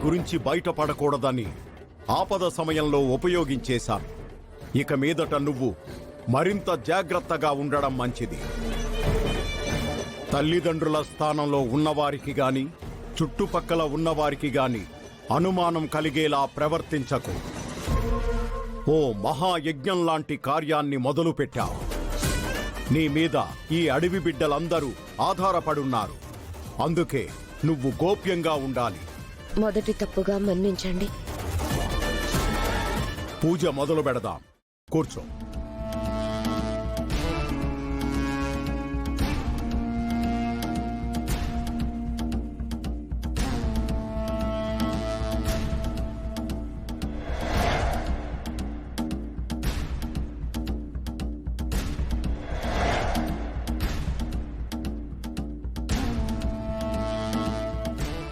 గురించి బయటపడకూడదని ఆపద సమయంలో ఉపయోగించేశాను. ఇక మీదట నువ్వు మరింత జాగ్రత్తగా ఉండడం మంచిది. తల్లిదండ్రుల స్థానంలో ఉన్నవారికి గాని చుట్టుపక్కల ఉన్నవారికి గాని అనుమానం కలిగేలా ప్రవర్తించకు. ఓ మహాయజ్ఞం లాంటి కార్యాన్ని మొదలుపెట్టావు. నీ మీద ఈ అడవి బిడ్డలందరూ ఆధారపడున్నారు. అందుకే నువ్వు గోప్యంగా ఉండాలి. మొదటి తప్పుగా మన్నించండి. పూజ మొదలు పెడదాం. కూర్చో.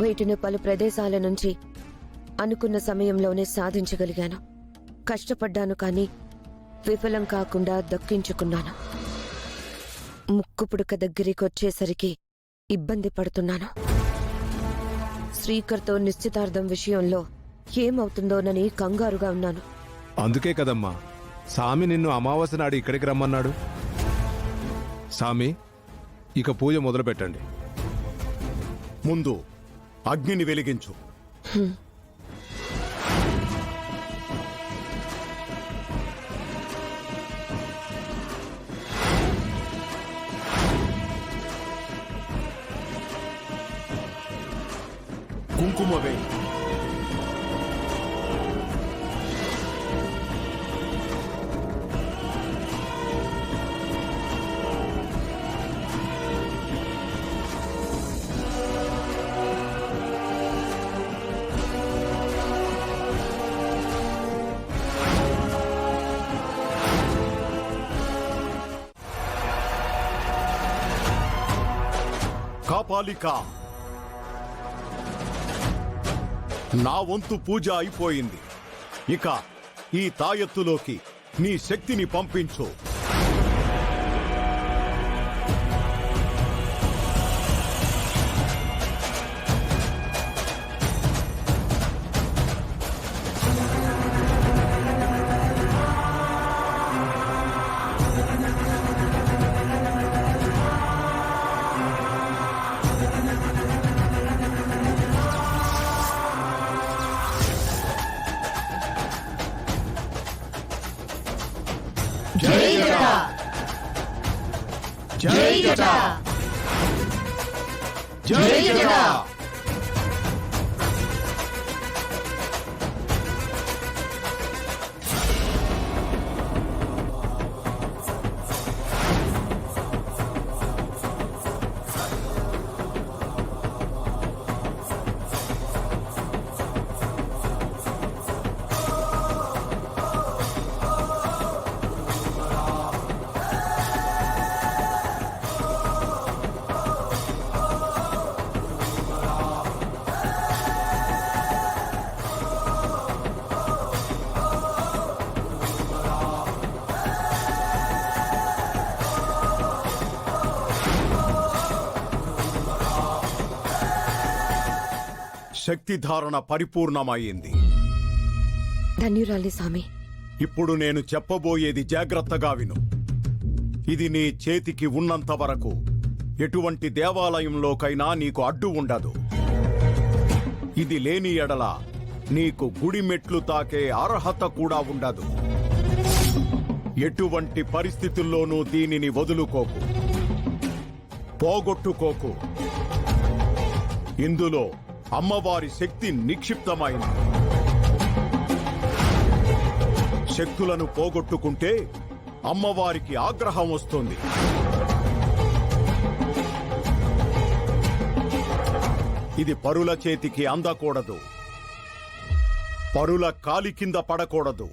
వీటిని పలు ప్రదేశాల నుంచి అనుకున్న సమయంలోనే సాధించగలిగాను. కష్టపడ్డాను కానీ విఫలం కాకుండా దక్కించుకున్నాను. ముక్కు పుడక దగ్గరికి వచ్చేసరికి ఇబ్బంది పడుతున్నాను. శ్రీకర్తో నిశ్చితార్థం విషయంలో ఏమవుతుందోనని కంగారుగా ఉన్నాను. అందుకే కదమ్మా సామి నిన్ను అమావాస్య నాడు ఇక్కడికి రమ్మన్నాడు. సామి, ఇక పూజ మొదలు పెట్టండి. ముందు అగ్నిని వెలిగించు. కుంకుమ వేయి. కాపాలిక, నా వంతు పూజ అయిపోయింది. ఇక ఈ తాయెత్తులోకి నీ శక్తిని పంపించు. జై జటా జై జటా జై జటా. శక్తిధారణ పరిపూర్ణమైంది. ధన్యురాలి స్వామి. ఇప్పుడు నేను చెప్పబోయేది జాగ్రత్తగా విను. ఇది నీ చేతికి ఉన్నంత వరకు ఎటువంటి దేవాలయంలోకైనా నీకు అడ్డు ఉండదు. ఇది లేని ఎడల నీకు గుడి మెట్లు తాకే అర్హత కూడా ఉండదు. ఎటువంటి పరిస్థితుల్లోనూ దీనిని వదులుకోకు, పోగొట్టుకోకు. ఇందులో అమ్మవారి శక్తి నిక్షిప్తమైంది. శక్తులను పోగొట్టుకుంటే అమ్మవారికి ఆగ్రహం వస్తుంది. ఇది పరుల చేతికి అందకూడదు, పరుల కాలి కింద పడకూడదు.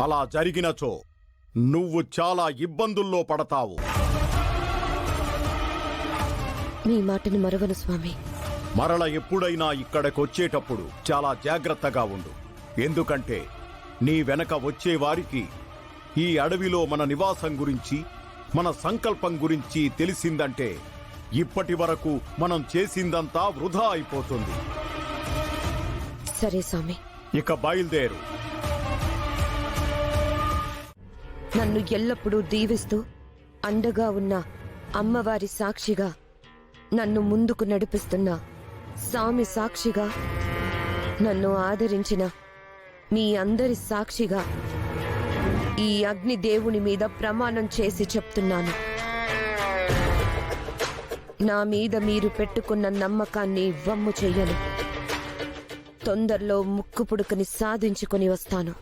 అలా జరిగినచో నువ్వు చాలా ఇబ్బందుల్లో పడతావు. మీ మాటను మరవను స్వామి. మరల ఎప్పుడైనా ఇక్కడికొచ్చేటప్పుడు చాలా జాగ్రత్తగా ఉండు. ఎందుకంటే నీ వెనక వచ్చేవారికి ఈ అడవిలో మన నివాసం గురించి, మన సంకల్పం గురించి తెలిసిందంటే ఇప్పటి వరకు మనం చేసిందంతా వృధా అయిపోతుంది. సరే స్వామి, ఇక బయలుదేరు. నన్ను ఎల్లప్పుడూ దీవిస్తూ అండగా ఉన్న అమ్మవారి సాక్షిగా, నన్ను ముందుకు నడిపిస్తున్న స్వామి సాక్షిగా, నన్ను ఆదరించిన మీ అందరి సాక్షిగా ఈ అగ్ని దేవుని మీద ప్రమాణం చేసి చెప్తున్నాను. నా మీద మీరు పెట్టుకున్న నమ్మకాన్ని వమ్ము చెయ్యను. తొందరలో ముక్కు పుడకని సాధించుకొని వస్తాను.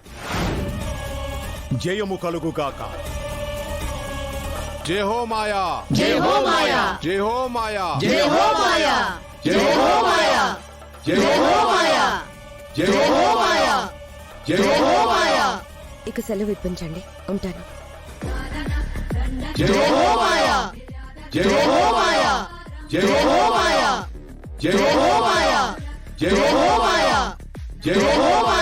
జయము కలుగుగాక. జై హో మాయా, జై హో మాయా, జై హో మాయా, జై హో మాయా, జై హో మాయా, జై హో మాయా, జై హో మాయా, జై హో మాయా, ఇక సెలవు ఇప్పించండి, ఉంటాను. జై హో మాయా, జై హో మాయా, జై హో మాయా, జై హో మాయా, జై హో మాయా, జై హో మాయా.